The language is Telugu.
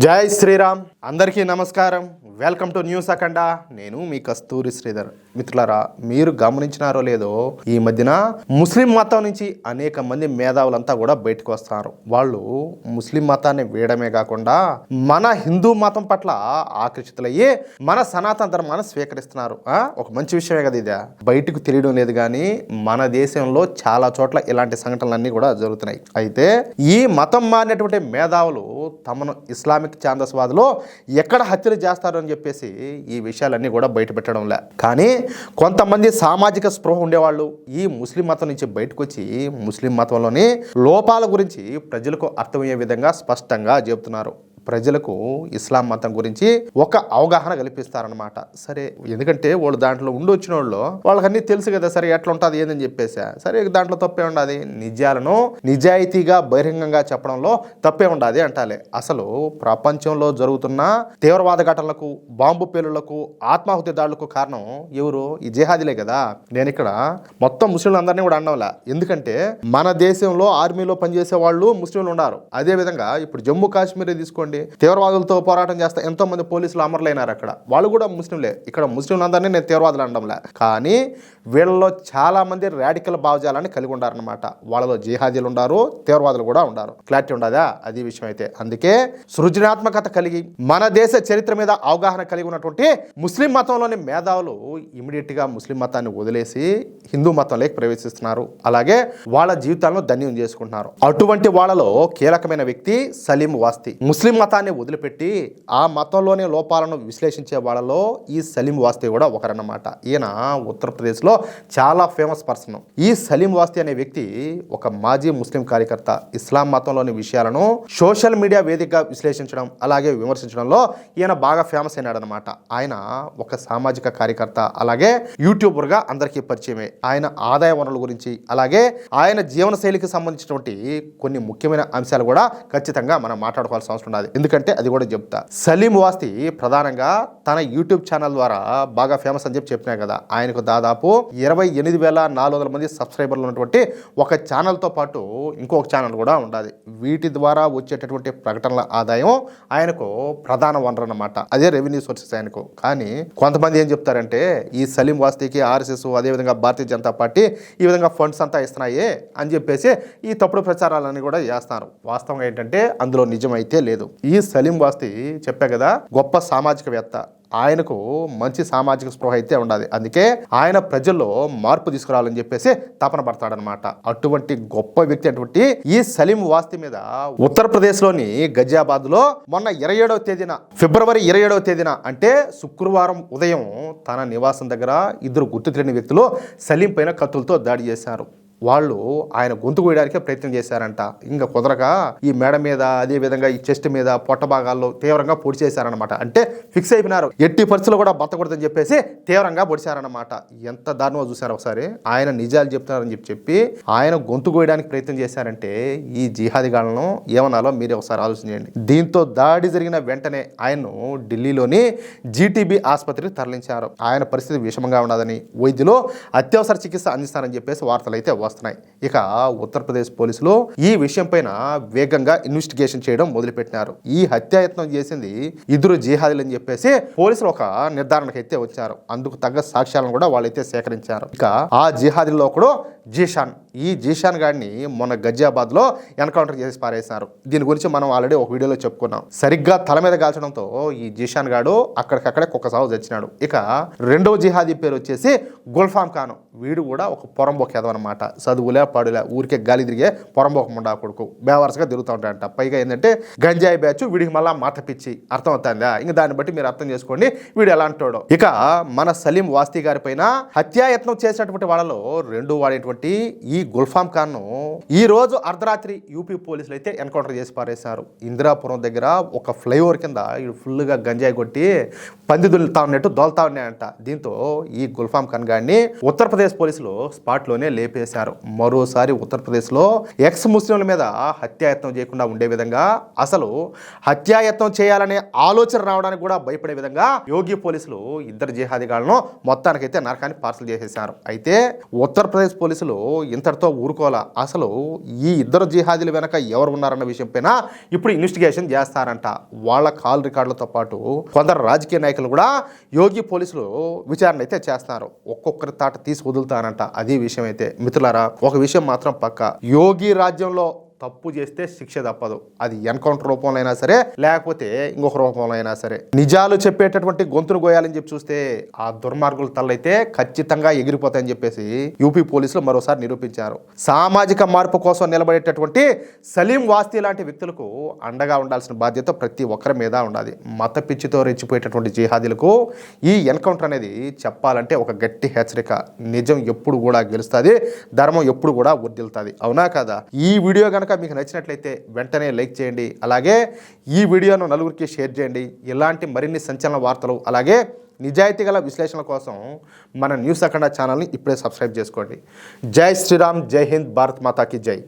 జై శ్రీరామ్. అందరికీ నమస్కారం. వెల్కమ్ టు న్యూస్ అఖండ. నేను మీ కస్తూరి శ్రీధర్. మిత్రులారా, మీరు గమనించినారో లేదో, ఈ మధ్యన ముస్లిం మతం నుంచి అనేక మంది మేధావులంతా కూడా బయటకు వస్తున్నారు. వాళ్ళు ముస్లిం మతాన్ని వేయడమే కాకుండా మన హిందూ మతం పట్ల ఆకర్షితులయ్యి మన సనాతన ధర్మాన్ని స్వీకరిస్తున్నారు. ఒక మంచి విషయమే కదా ఇది. బయటకు తెలియడం లేదు కానీ మన దేశంలో చాలా చోట్ల ఇలాంటి సంఘటనలన్నీ కూడా జరుగుతున్నాయి. అయితే ఈ మతం మారినటువంటి మేధావులు తమను ఇస్లామిక్ ఛాందస్వాదులో ఎక్కడ హత్యలు చేస్తారు అని చెప్పేసి ఈ విషయాలన్నీ కూడా బయట పెట్టడంలే. కానీ కొంతమంది సామాజిక స్పృహ ఉండేవాళ్ళు ఈ ముస్లిం మతం నుంచి బయటకు వచ్చి ముస్లిం మతంలోని లోపాల గురించి ప్రజలకు అర్థమయ్యే విధంగా స్పష్టంగా చెబుతున్నారు. ప్రజలకు ఇస్లాం మతం గురించి ఒక అవగాహన కల్పిస్తారనమాట. సరే, ఎందుకంటే వాళ్ళు దాంట్లో ఉండి వచ్చిన వాళ్ళు వాళ్ళకన్నీ తెలుసు కదా, సరే ఎట్లా ఉంటుంది ఏందని చెప్పేసా. సరే, దాంట్లో తప్పే ఉండదు. నిజాలను నిజాయితీగా బహిరంగంగా చెప్పడంలో తప్పే ఉండదు అంటాలే. అసలు ప్రపంచంలో జరుగుతున్న తీవ్రవాద ఘటనలకు, బాంబు పేలుళ్లకు, ఆత్మాహుతి దాడులకు కారణం ఎవరు? ఈ జిహాదీలే కదా. నేను ఇక్కడ మొత్తం ముస్లింలందరినీ కూడా అనడంలా. ఎందుకంటే మన దేశంలో ఆర్మీలో పనిచేసే వాళ్ళు ముస్లింలు ఉన్నారు. అదేవిధంగా ఇప్పుడు జమ్మూ కాశ్మీర్ తీసుకోండి, తీవ్రవాదులతో పోరాటం చేస్తా ఎంతో మంది పోలీసులు అమరులైనారు. అక్కడ వాళ్ళు కూడా ముస్లింలే. ఇక్కడ ముస్లింలందరినీ నేను తీవ్రవాదులు అనడంలే. కానీ వీళ్ళలో చాలా మంది రాడికల్ భావజాలాన్ని కలిగి ఉండారనమాట. వాళ్ళలో జిహాదీలు ఉన్నారు, తీవ్రవాదులు కూడా ఉన్నారు. క్లారిటీ ఉండదా? అది విషయం. అయితే అందుకే సృజనాత్మకత కలిగి మన దేశ చరిత్ర మీద అవగాహన కలిగి ఉన్నటువంటి ముస్లిం మతంలోని మేధావులు ఇమీడియట్ గా ముస్లిం మతాన్ని వదిలేసి హిందూ మతంలోకి ప్రవేశిస్తున్నారు. అలాగే వాళ్ళ జీవితాలను ధన్యం చేసుకుంటున్నారు. అటువంటి వాళ్ళలో కీలకమైన వ్యక్తి సలీం వాస్తి. ముస్లిం మతాన్ని వదిలిపెట్టి ఆ మతంలోని లోపాలను విశ్లేషించే వాళ్ళలో ఈ సలీం వాస్తి కూడా ఒకరన్నమాట. ఈయన ఉత్తరప్రదేశ్లో చాలా ఫేమస్ పర్సన్. ఈ సలీం వాస్తి అనే వ్యక్తి ఒక మాజీ ముస్లిం కార్యకర్త. ఇస్లాం మతంలోని విషయాలను సోషల్ మీడియా వేదికగా విశ్లేషించడం అలాగే విమర్శించడంలో ఈయన బాగా ఫేమస్ అయినాడనమాట. ఆయన ఒక సామాజిక కార్యకర్త, అలాగే యూట్యూబర్గా అందరికీ పరిచయమే. ఆయన ఆదాయ వనరుల గురించి అలాగే ఆయన జీవన శైలికి సంబంధించినటువంటి కొన్ని ముఖ్యమైన అంశాలు కూడా ఖచ్చితంగా మనం మాట్లాడుకోవాల్సిన అవసరం ఉన్నది. ఎందుకంటే అది కూడా చెప్తా. సలీం వాస్తి ప్రధానంగా తన యూట్యూబ్ ఛానల్ ద్వారా బాగా ఫేమస్ అని చెప్పినా కదా. ఆయనకు దాదాపు 28,400 మంది సబ్స్క్రైబర్లు ఉన్నటువంటి ఒక ఛానల్తో పాటు ఇంకొక ఛానల్ కూడా ఉండాలి. వీటి ద్వారా వచ్చేటటువంటి ప్రకటనల ఆదాయం ఆయనకు ప్రధాన వనరు అన్నమాట. అదే రెవెన్యూ సోర్సెస్ ఆయనకు. కానీ కొంతమంది ఏం చెప్తారంటే ఈ సలీం వాస్తికి ఆర్ఎస్ఎస్ అదేవిధంగా భారతీయ జనతా పార్టీ ఈ విధంగా ఫండ్స్ అంతా ఇస్తున్నాయే అని చెప్పేసి ఈ తప్పుడు ప్రచారాలన్నీ కూడా చేస్తున్నారు. వాస్తవంగా ఏంటంటే అందులో నిజమైతే లేదు. ఈ సలీం వాస్తి చెప్పా కదా, గొప్ప సామాజికవేత్త. ఆయనకు మంచి సామాజిక స్పృహ అయితే ఉండాలి. అందుకే ఆయన ప్రజల్లో మార్పు తీసుకురావాలని చెప్పేసి తపన పడతాడనమాట. అటువంటి గొప్ప వ్యక్తి అటువంటి ఈ సలీం వాస్తి మీద ఉత్తరప్రదేశ్లోని గజియాబాద్ లో మొన్న 27వ తేదీన ఫిబ్రవరి 27వ తేదీన అంటే శుక్రవారం ఉదయం తన నివాసం దగ్గర ఇద్దరు గుర్తు తెలియని వ్యక్తులు సలీం పైన కత్తులతో దాడి చేశారు. వాళ్ళు ఆయన గొంతు కోయడానికే ప్రయత్నం చేశారంట. ఇంకా కుదరక ఈ మెడ మీద అదే విధంగా ఈ చెస్ట్ మీద పొట్ట భాగాల్లో తీవ్రంగా పొడి చేశారనమాట. అంటే ఫిక్స్ అయిపోయినారు, ఎట్టి పరిస్థితుల్లో కూడా బతకూడదని చెప్పేసి తీవ్రంగా పొడిచారనమాట. ఎంత దారుణమో చూసారు ఒకసారి. ఆయన నిజాలు చెప్తున్నారని చెప్పి ఆయన గొంతు కోయడానికి ప్రయత్నం చేశారంటే ఈ జిహాదీగాలను ఏమన్నాలో మీరే ఒకసారి ఆలోచించండి. దీంతో దాడి జరిగిన వెంటనే ఆయన్ను ఢిల్లీలోని జీటీబీ ఆసుపత్రికి తరలించారు. ఆయన పరిస్థితి విషమంగా ఉన్నదని వైద్యులు అత్యవసర చికిత్స అందిస్తారని చెప్పేసి వార్తలు అయితే వస్తున్నాయి. ఇక ఉత్తరప్రదేశ్ పోలీసులు ఈ విషయం పైన వేగంగా ఇన్వెస్టిగేషన్ చేయడం మొదలుపెట్టినారు. ఈ హత్యాయత్నం చేసింది ఇద్దరు జిహాదీలు అని చెప్పేసి పోలీసులు ఒక నిర్ధారణకైతే వచ్చారు. అందుకు తగ్గ సాక్ష్యాలను కూడా వాళ్ళైతే సేకరించారు. ఇక ఆ జిహాదీలో ఒకడు జీషాన్. ఈ జీషాన్ గాడిని మొన్న గజియాబాద్ లో ఎన్కౌంటర్ చేసి పారేశారు. దీని గురించి మనం ఆల్రెడీ ఒక వీడియోలో చెప్పుకున్నాం. సరిగ్గా తల మీద కాల్చడంతో ఈ జీషాన్ గాడు అక్కడికక్కడే కుక్క సాగు చచ్చినాడు. ఇక రెండవ జిహాదీ పేరు వచ్చేసి గుల్ఫామ్ ఖాన్. వీడు కూడా ఒక పొరంబోక ఎదవ అనమాట. చదువులే పాడులే, ఊరికే గాలి తిరిగే పొరంబోక ముండా కొడుకు. బేవర్స్గా తిరుగుతూ ఉంటాయంట. పైగా ఏంటంటే గంజాయి బ్యాచ్. వీడికి మళ్ళా మాత పిచ్చి. అర్థం అవుతుందా? ఇంకా దాన్ని బట్టి మీరు అర్థం చేసుకోండి వీడు ఎలా అంటాడో. ఇక మన సలీం వాస్తి గారి పైన హత్యాయత్నం చేసినటువంటి వాళ్ళలో రెండో వాడేటువంటి ఈ గుల్ఫామ్ ఖాన్ ను ఈ రోజు అర్ధరాత్రి యూపీ పోలీసులు అయితే ఎన్కౌంటర్ చేసి పారేశారు. ఇందిరాపురం దగ్గర ఒక ఫ్లైఓవర్ కింద ఫుల్ గా గంజాయి కొట్టి పంది దొలుతా ఉన్నట్టు దొలుతా ఉన్నాయంట. దీంతో ఈ గుల్ఫామ్ ఖాన్ గారిని ఉత్తరప్రదేశ్ పోలీసులు స్పాట్ లోనే లేపేశారు. మరోసారి ఉత్తరప్రదేశ్ లో ఎక్స్ ముస్లింల మీద హత్యాయత్నం చేయకుండా ఉండే విధంగా, అసలు హత్యాయత్నం చేయాలనే ఆలోచన రావడానికి కూడా భయపడే విధంగా యోగి పోలీసులు ఇద్దరు జిహాదీగాలను మొత్తానికైతే నరకాన్ని పార్సల్ చేసేశారు. అయితే ఉత్తరప్రదేశ్ పోలీసులు పోలీసులు ఇంతటితో ఊరుకోవాలా. అసలు ఈ ఇద్దరు జిహాదీల వెనక ఎవరు ఉన్నారన్న విషయం పైన ఇప్పుడు ఇన్వెస్టిగేషన్ చేస్తారంట. వాళ్ళ కాల్ రికార్డులతో పాటు కొందరు రాజకీయ నాయకులు కూడా యోగి పోలీసులు విచారణ అయితే చేస్తున్నారు. ఒక్కొక్కరి తాట తీసి వదులుతారంట. అది విషయం అయితే మిత్రులారా, ఒక విషయం మాత్రం పక్క, యోగి రాజ్యంలో తప్పు చేస్తే శిక్ష తప్పదు. అది ఎన్కౌంటర్ రూపంలో అయినా సరే, లేకపోతే ఇంకొక రూపంలో అయినా సరే. నిజాలు చెప్పేటటువంటి గొంతును గోయాలని చెప్పి చూస్తే ఆ దుర్మార్గుల తల్లైతే ఖచ్చితంగా ఎగిరిపోతాయని చెప్పేసి యూపీ పోలీసులు మరోసారి నిరూపించారు. సామాజిక మార్పు కోసం నిలబడేటటువంటి సలీం వాస్తీ లాంటి వ్యక్తులకు అండగా ఉండాల్సిన బాధ్యత ప్రతి ఒక్కరి మీద ఉండాలి. మత పిచ్చితో రెచ్చిపోయేటటువంటి జిహాదీలకు ఈ ఎన్కౌంటర్ అనేది చెప్పాలంటే ఒక గట్టి హెచ్చరిక. నిజం ఎప్పుడు కూడా గెలుస్తుంది, ధర్మం ఎప్పుడు కూడా వర్ధిల్లుతుంది. అవునా కదా? ఈ వీడియో కనుక మీకు నచ్చినట్లయితే వెంటనే లైక్ చేయండి. అలాగే ఈ వీడియోను నలుగురికి షేర్ చేయండి. ఇలాంటి మరిన్ని సంచలన వార్తలు అలాగే నిజాయితీ గల విశ్లేషణ కోసం మన న్యూస్ అఖండ ఛానల్ని ఇప్పుడే సబ్స్క్రైబ్ చేసుకోండి. జై శ్రీరామ్, జై హింద్, భారత్ మాతాకి జై.